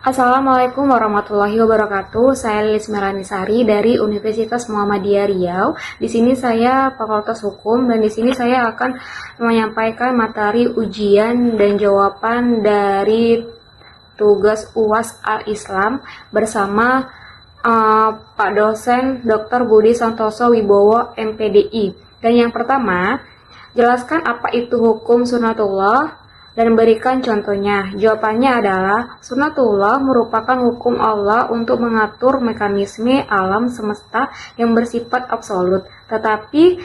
Assalamualaikum warahmatullahi wabarakatuh. Saya Lilis Melanisari dari Universitas Muhammadiyah Riau. Di sini saya Fakultas Hukum dan di sini saya akan menyampaikan materi ujian dan jawaban dari tugas UAS Al-Islam bersama Pak dosen Dr. Budi Santoso Wibowo MPDI. Dan yang pertama, jelaskan apa itu hukum sunatullah dan berikan contohnya. Jawabannya adalah sunatullah merupakan hukum Allah untuk mengatur mekanisme alam semesta yang bersifat absolut, tetapi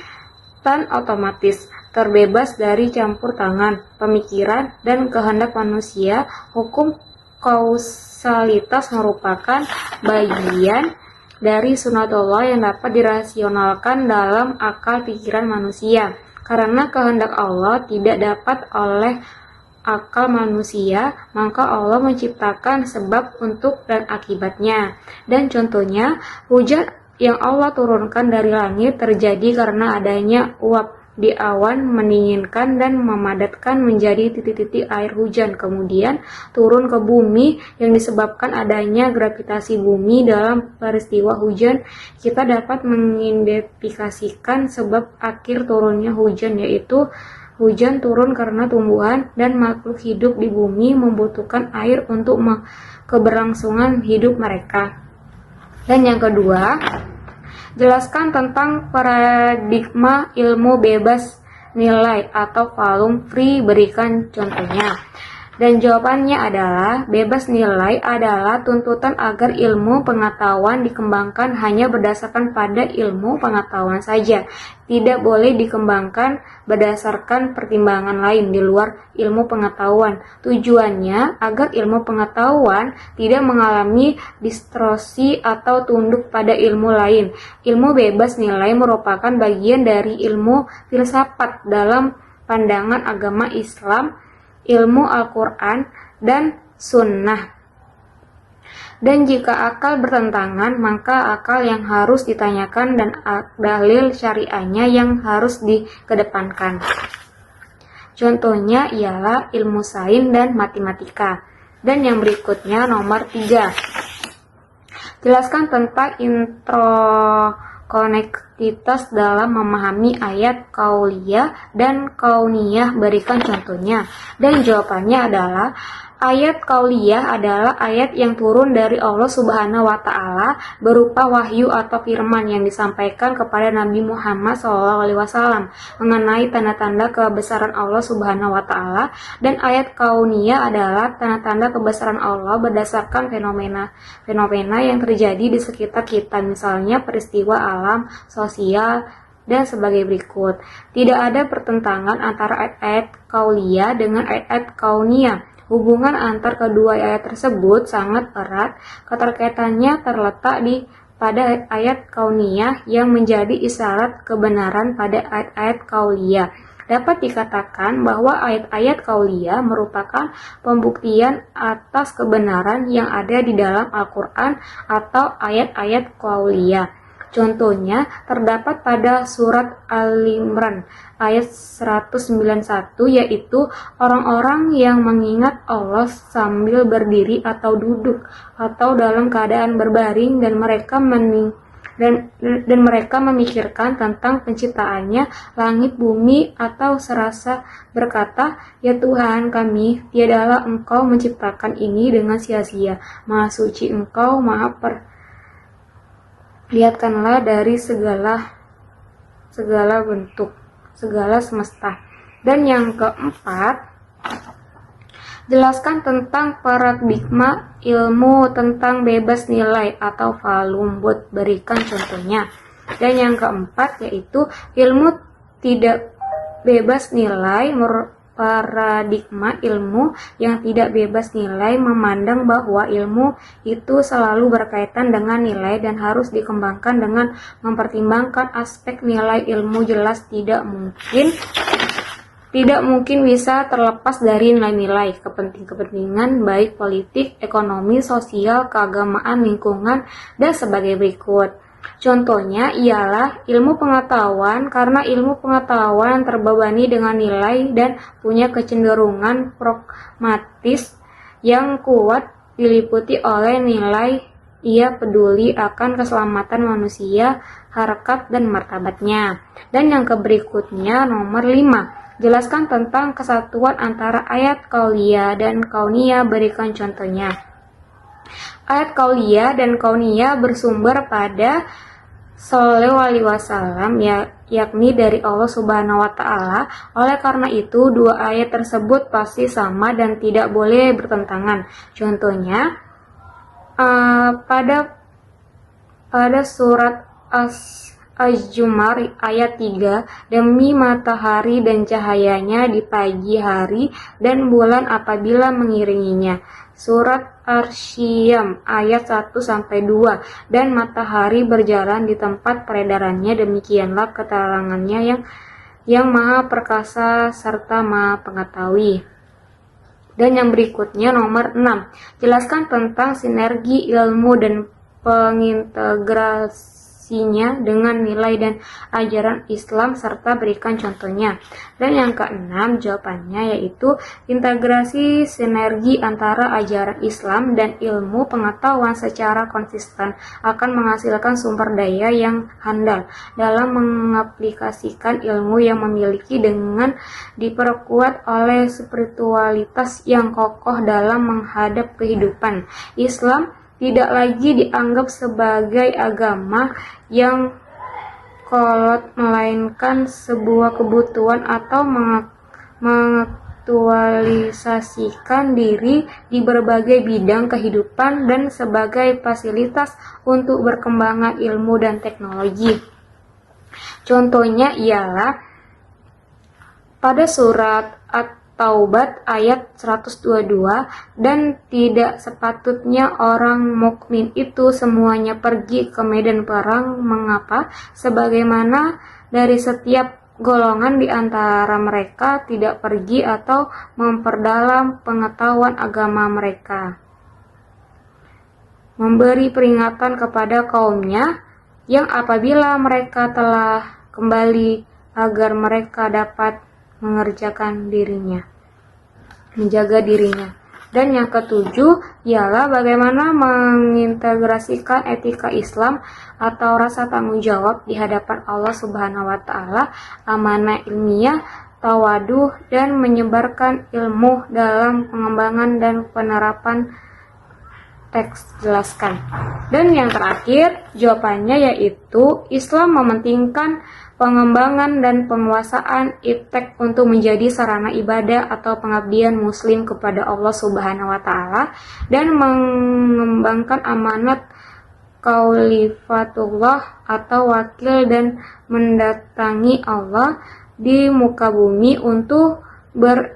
tan otomatis, terbebas dari campur tangan, pemikiran, dan kehendak manusia. Hukum kausalitas merupakan bagian dari sunatullah yang dapat dirasionalkan dalam akal pikiran manusia. Karena kehendak Allah tidak dapat oleh akal manusia, maka Allah menciptakan sebab untuk dan akibatnya. Dan contohnya, hujan yang Allah turunkan dari langit terjadi karena adanya uap di awan mendinginkan dan memadatkan menjadi titik-titik air hujan, kemudian turun ke bumi yang disebabkan adanya gravitasi bumi. Dalam peristiwa hujan, kita dapat mengidentifikasikan sebab akhir turunnya hujan, yaitu hujan turun karena tumbuhan dan makhluk hidup di bumi membutuhkan air untuk keberlangsungan hidup mereka. Dan yang kedua, jelaskan tentang paradigma ilmu bebas nilai atau volume free, berikan contohnya. Dan jawabannya adalah, bebas nilai adalah tuntutan agar ilmu pengetahuan dikembangkan hanya berdasarkan pada ilmu pengetahuan saja. Tidak boleh dikembangkan berdasarkan pertimbangan lain di luar ilmu pengetahuan. Tujuannya agar ilmu pengetahuan tidak mengalami distorsi atau tunduk pada ilmu lain. Ilmu bebas nilai merupakan bagian dari ilmu filsafat dalam pandangan agama Islam, ilmu Al-Quran dan Sunnah. Dan jika akal bertentangan, maka akal yang harus ditanyakan dan dalil syariahnya yang harus dikedepankan. Contohnya ialah ilmu sains dan matematika. Dan yang berikutnya nomor 3. Jelaskan tentang interkonektivitas dalam memahami ayat kauliyah dan kauniyah, berikan contohnya. Dan jawabannya adalah, ayat kauliyah adalah ayat yang turun dari Allah Subhanahu wa Ta'ala berupa wahyu atau firman yang disampaikan kepada Nabi Muhammad SAW mengenai tanda-tanda kebesaran Allah Subhanahu wa Ta'ala. Dan ayat kauniyah adalah tanda-tanda kebesaran Allah berdasarkan fenomena yang terjadi di sekitar kita, misalnya peristiwa alam, sosial, dan sebagai berikut. Tidak ada pertentangan antara ayat kauliyah dengan ayat kauniyah. Hubungan antar kedua ayat tersebut sangat erat. Keterkaitannya terletak pada ayat kauniyah yang menjadi isyarat kebenaran pada ayat-ayat kauliyah. Dapat dikatakan bahwa ayat-ayat kauliyah merupakan pembuktian atas kebenaran yang ada di dalam Al-Quran atau ayat-ayat kauliyah. Contohnya terdapat pada surat Al-Imran ayat 191, yaitu orang-orang yang mengingat Allah sambil berdiri atau duduk atau dalam keadaan berbaring, dan mereka memikirkan tentang penciptaannya langit bumi, atau serasa berkata, "Ya Tuhan kami, tiadalah Engkau menciptakan ini dengan sia-sia. Maha suci Engkau, Maha lihatkanlah dari segala bentuk, segala semesta." Dan yang keempat, jelaskan tentang paradigma ilmu tentang bebas nilai atau volume, berikan contohnya. Dan yang keempat yaitu ilmu tidak bebas nilai. Paradigma ilmu yang tidak bebas nilai memandang bahwa ilmu itu selalu berkaitan dengan nilai dan harus dikembangkan dengan mempertimbangkan aspek nilai. Ilmu jelas tidak mungkin bisa terlepas dari nilai-nilai, kepentingan baik politik, ekonomi, sosial, keagamaan, lingkungan, dan sebagai berikut. Contohnya ialah ilmu pengetahuan, karena ilmu pengetahuan terbebani dengan nilai dan punya kecenderungan pragmatis yang kuat diliputi oleh nilai ia peduli akan keselamatan manusia, harkat dan martabatnya. Dan yang berikutnya nomor 5, jelaskan tentang kesatuan antara ayat qauliyah dan kauniyah, berikan contohnya. Ayat qauliyah dan kauniyah bersumber pada Shallallahu alaihi wasallam, yakni dari Allah Subhanahu wa taala. Oleh karena itu, dua ayat tersebut pasti sama dan tidak boleh bertentangan. Contohnya pada surat Az-Zumar ayat 3, demi matahari dan cahayanya di pagi hari dan bulan apabila mengiringinya. Surat Ar-Syam ayat 1-2, dan matahari berjalan di tempat peredarannya, demikianlah keterangannya yang maha perkasa serta maha pengetahui. Dan yang berikutnya nomor 6, jelaskan tentang sinergi ilmu dan pengintegrasinya dengan nilai dan ajaran Islam serta berikan contohnya. Dan yang keenam jawabannya yaitu integrasi sinergi antara ajaran Islam dan ilmu pengetahuan secara konsisten akan menghasilkan sumber daya yang handal dalam mengaplikasikan ilmu yang memiliki dengan diperkuat oleh spiritualitas yang kokoh dalam menghadap kehidupan. Islam tidak lagi dianggap sebagai agama yang kolot, melainkan sebuah kebutuhan atau mengaktualisasikan diri di berbagai bidang kehidupan dan sebagai fasilitas untuk berkembangnya ilmu dan teknologi. Contohnya ialah pada surat At-Taubat ayat 122, dan tidak sepatutnya orang mukmin itu semuanya pergi ke medan perang. Mengapa? Sebagaimana dari setiap golongan di antara mereka tidak pergi atau memperdalam pengetahuan agama mereka, memberi peringatan kepada kaumnya yang apabila mereka telah kembali agar mereka dapat mengerjakan dirinya, menjaga dirinya. Dan yang ketujuh ialah bagaimana mengintegrasikan etika Islam atau rasa tanggung jawab di hadapan Allah Subhanahu wa taala, amanah ilmiah, tawaduh, dan menyebarkan ilmu dalam pengembangan dan penerapan teks. Jelaskan. Dan yang terakhir jawabannya yaitu Islam mementingkan pengembangan dan penguasaan iptek untuk menjadi sarana ibadah atau pengabdian muslim kepada Allah Subhanahu wa taala dan mengembangkan amanat khalifatullah atau wakil dan mendatangi Allah di muka bumi untuk berkiamat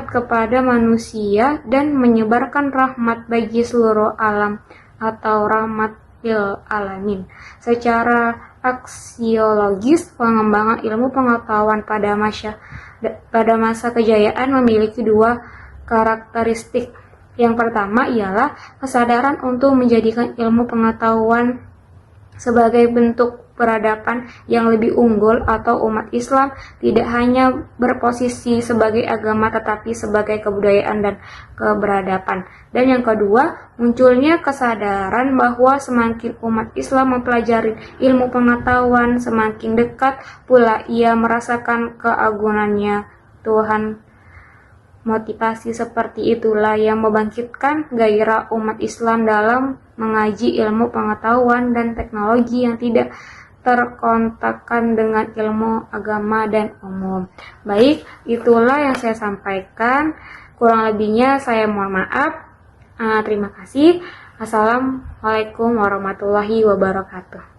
kepada manusia dan menyebarkan rahmat bagi seluruh alam atau rahmat lil alamin. Secara aksiologis, pengembangan ilmu pengetahuan pada masa kejayaan memiliki dua karakteristik. Yang pertama ialah kesadaran untuk menjadikan ilmu pengetahuan sebagai bentuk peradaban yang lebih unggul, atau umat Islam tidak hanya berposisi sebagai agama tetapi sebagai kebudayaan dan keberadaban. Dan yang kedua, munculnya kesadaran bahwa semakin umat Islam mempelajari ilmu pengetahuan, semakin dekat pula ia merasakan keagungannya Tuhan. Motivasi seperti itulah yang membangkitkan gairah umat Islam dalam mengaji ilmu pengetahuan dan teknologi yang tidak terkontakkan dengan ilmu agama dan umum. Baik, itulah yang saya sampaikan. Kurang lebihnya saya mohon maaf. Terima kasih. Assalamualaikum warahmatullahi wabarakatuh.